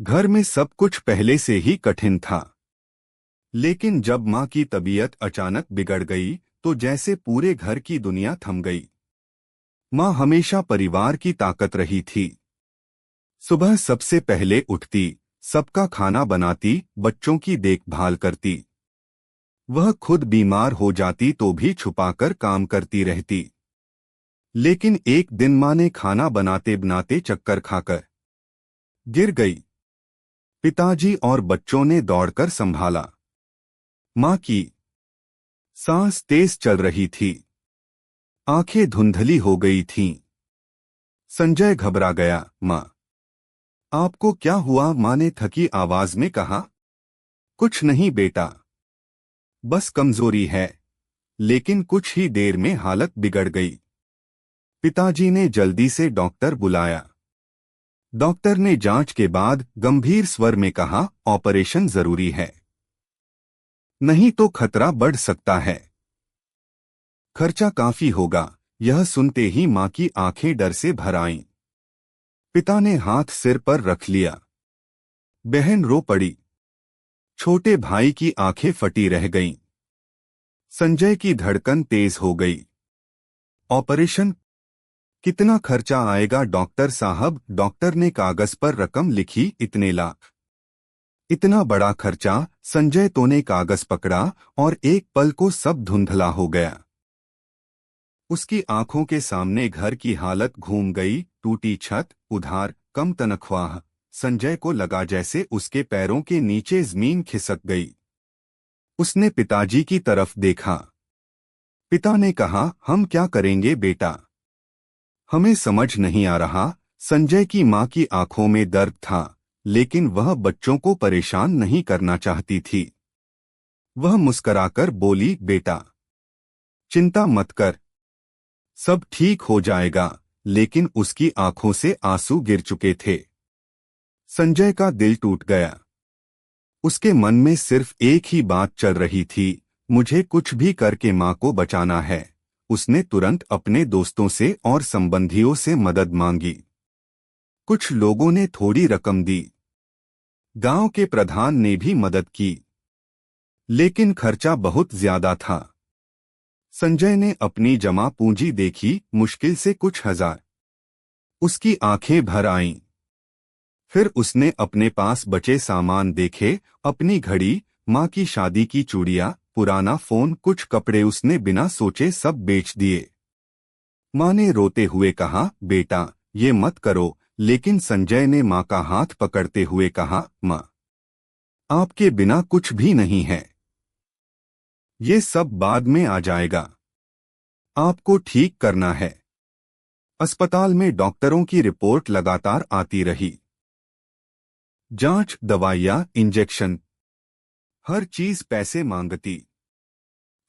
घर में सब कुछ पहले से ही कठिन था, लेकिन जब माँ की तबीयत अचानक बिगड़ गई तो जैसे पूरे घर की दुनिया थम गई। माँ हमेशा परिवार की ताकत रही थी। सुबह सबसे पहले उठती, सबका खाना बनाती, बच्चों की देखभाल करती। वह खुद बीमार हो जाती तो भी छुपाकर काम करती रहती। लेकिन एक दिन माँ ने खाना बनाते बनाते चक्कर खाकर गिर गई। पिताजी और बच्चों ने दौड़कर संभाला। माँ की सांस तेज चल रही थी, आंखें धुंधली हो गई थीं। संजय घबरा गया। माँ, आपको क्या हुआ? माँ ने थकी आवाज में कहा। कुछ नहीं बेटा, बस कमजोरी है। लेकिन कुछ ही देर में हालत बिगड़ गई। पिताजी ने जल्दी से डॉक्टर बुलाया। डॉक्टर ने जांच के बाद गंभीर स्वर में कहा, ऑपरेशन जरूरी है, नहीं तो खतरा बढ़ सकता है। खर्चा काफी होगा। यह सुनते ही माँ की आंखें डर से भर आईं। पिता ने हाथ सिर पर रख लिया। बहन रो पड़ी। छोटे भाई की आंखें फटी रह गईं। संजय की धड़कन तेज हो गई। ऑपरेशन? कितना खर्चा आएगा डॉक्टर साहब? डॉक्टर ने कागज पर रकम लिखी, इतने लाख। इतना बड़ा खर्चा? संजय तो ने कागज पकड़ा और एक पल को सब धुंधला हो गया। उसकी आंखों के सामने घर की हालत घूम गई। टूटी छत, उधार, कम तनख्वाह। संजय को लगा जैसे उसके पैरों के नीचे जमीन खिसक गई। उसने पिताजी की तरफ देखा। पिता ने कहा, हम क्या करेंगे बेटा? हमें समझ नहीं आ रहा। संजय की मां की आंखों में दर्द था, लेकिन वह बच्चों को परेशान नहीं करना चाहती थी। वह मुस्कराकर बोली, बेटा चिंता मत कर, सब ठीक हो जाएगा। लेकिन उसकी आंखों से आंसू गिर चुके थे। संजय का दिल टूट गया। उसके मन में सिर्फ एक ही बात चल रही थी, मुझे कुछ भी करके मां को बचाना है। उसने तुरंत अपने दोस्तों से और संबंधियों से मदद मांगी। कुछ लोगों ने थोड़ी रकम दी। गांव के प्रधान ने भी मदद की, लेकिन खर्चा बहुत ज्यादा था। संजय ने अपनी जमा पूंजी देखी, मुश्किल से कुछ हजार। उसकी आंखें भर आईं। फिर उसने अपने पास बचे सामान देखे, अपनी घड़ी, माँ की शादी की चूड़ियां, पुराना फोन, कुछ कपड़े उसने बिना सोचे सब बेच दिए। माँ ने रोते हुए कहा, बेटा ये मत करो। लेकिन संजय ने माँ का हाथ पकड़ते हुए कहा, माँ आपके बिना कुछ भी नहीं है। ये सब बाद में आ जाएगा, आपको ठीक करना है। अस्पताल में डॉक्टरों की रिपोर्ट लगातार आती रही। जांच, दवाइयां, इंजेक्शन, हर चीज पैसे मांगती।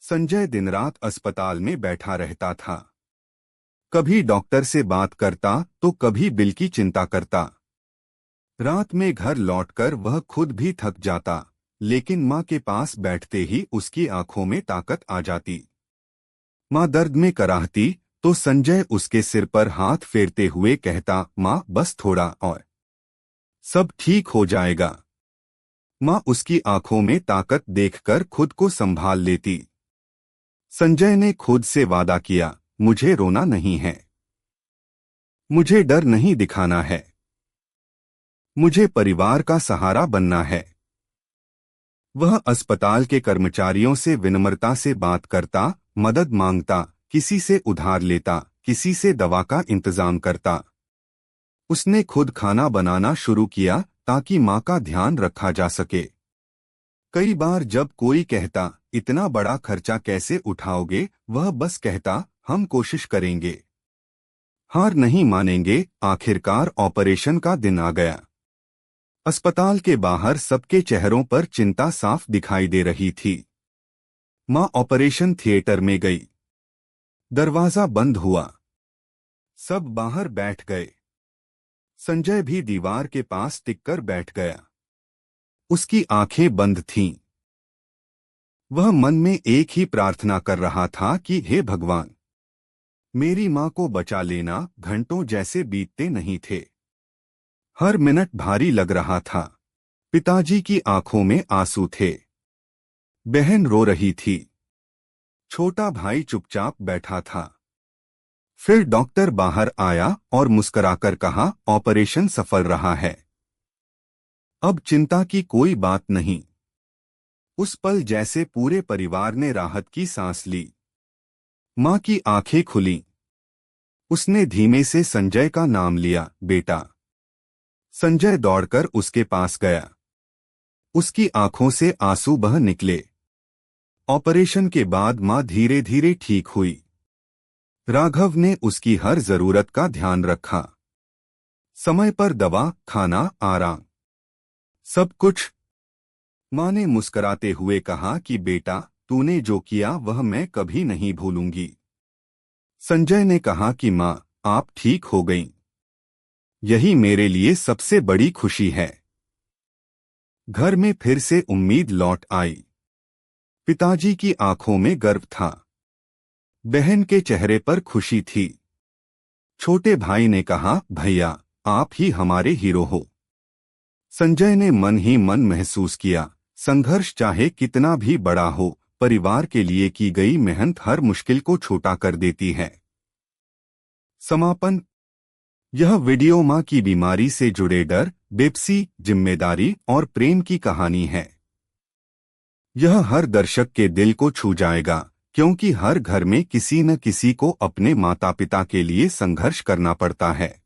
संजय दिन रात अस्पताल में बैठा रहता था। कभी डॉक्टर से बात करता तो कभी बिल की चिंता करता। रात में घर लौटकर वह खुद भी थक जाता, लेकिन माँ के पास बैठते ही उसकी आंखों में ताकत आ जाती। माँ दर्द में कराहती तो संजय उसके सिर पर हाथ फेरते हुए कहता, माँ बस थोड़ा और, सब ठीक हो जाएगा। माँ उसकी आंखों में ताकत देखकर खुद को संभाल लेती। संजय ने खुद से वादा किया, मुझे रोना नहीं है, मुझे डर नहीं दिखाना है, मुझे परिवार का सहारा बनना है। वह अस्पताल के कर्मचारियों से विनम्रता से बात करता, मदद मांगता, किसी से उधार लेता, किसी से दवा का इंतजाम करता। उसने खुद खाना बनाना शुरू किया ताकि माँ का ध्यान रखा जा सके। कई बार जब कोई कहता, इतना बड़ा खर्चा कैसे उठाओगे, वह बस कहता, हम कोशिश करेंगे। हार नहीं मानेंगे। आखिरकार ऑपरेशन का दिन आ गया। अस्पताल के बाहर सबके चेहरों पर चिंता साफ दिखाई दे रही थी। माँ ऑपरेशन थिएटर में गई। दरवाजा बंद हुआ। सब बाहर बैठ गए। संजय भी दीवार के पास टिककर बैठ गया। उसकी आंखें बंद थीं। वह मन में एक ही प्रार्थना कर रहा था कि हे भगवान, मेरी माँ को बचा लेना। घंटों जैसे बीतते नहीं थे। हर मिनट भारी लग रहा था। पिताजी की आंखों में आंसू थे। बहन रो रही थी। छोटा भाई चुपचाप बैठा था। फिर डॉक्टर बाहर आया और मुस्कुराकर कहा, ऑपरेशन सफल रहा है। अब चिंता की कोई बात नहीं। उस पल जैसे पूरे परिवार ने राहत की सांस ली। मां की आंखें खुलीं। उसने धीमे से संजय का नाम लिया, बेटा। संजय दौड़कर उसके पास गया। उसकी आंखों से आंसू बह निकले। ऑपरेशन के बाद मां धीरे धीरे ठीक हुई। राघव ने उसकी हर जरूरत का ध्यान रखा। समय पर दवा, खाना, आराम, सब कुछ। मां ने मुस्कुराते हुए कहा कि बेटा, तूने जो किया वह मैं कभी नहीं भूलूंगी। संजय ने कहा कि मां, आप ठीक हो गईं। यही मेरे लिए सबसे बड़ी खुशी है। घर में फिर से उम्मीद लौट आई। पिताजी की आंखों में गर्व था। बहन के चेहरे पर खुशी थी। छोटे भाई ने कहा, भैया, आप ही हमारे हीरो हो। संजय ने मन ही मन महसूस किया, संघर्ष चाहे कितना भी बड़ा हो, परिवार के लिए की गई मेहनत हर मुश्किल को छोटा कर देती है। समापन। यह वीडियो मां की बीमारी से जुड़े डर, बेबसी, जिम्मेदारी और प्रेम की कहानी है। यह हर दर्शक के दिल को छू जाएगा, क्योंकि हर घर में किसी न किसी को अपने माता पिता के लिए संघर्ष करना पड़ता है।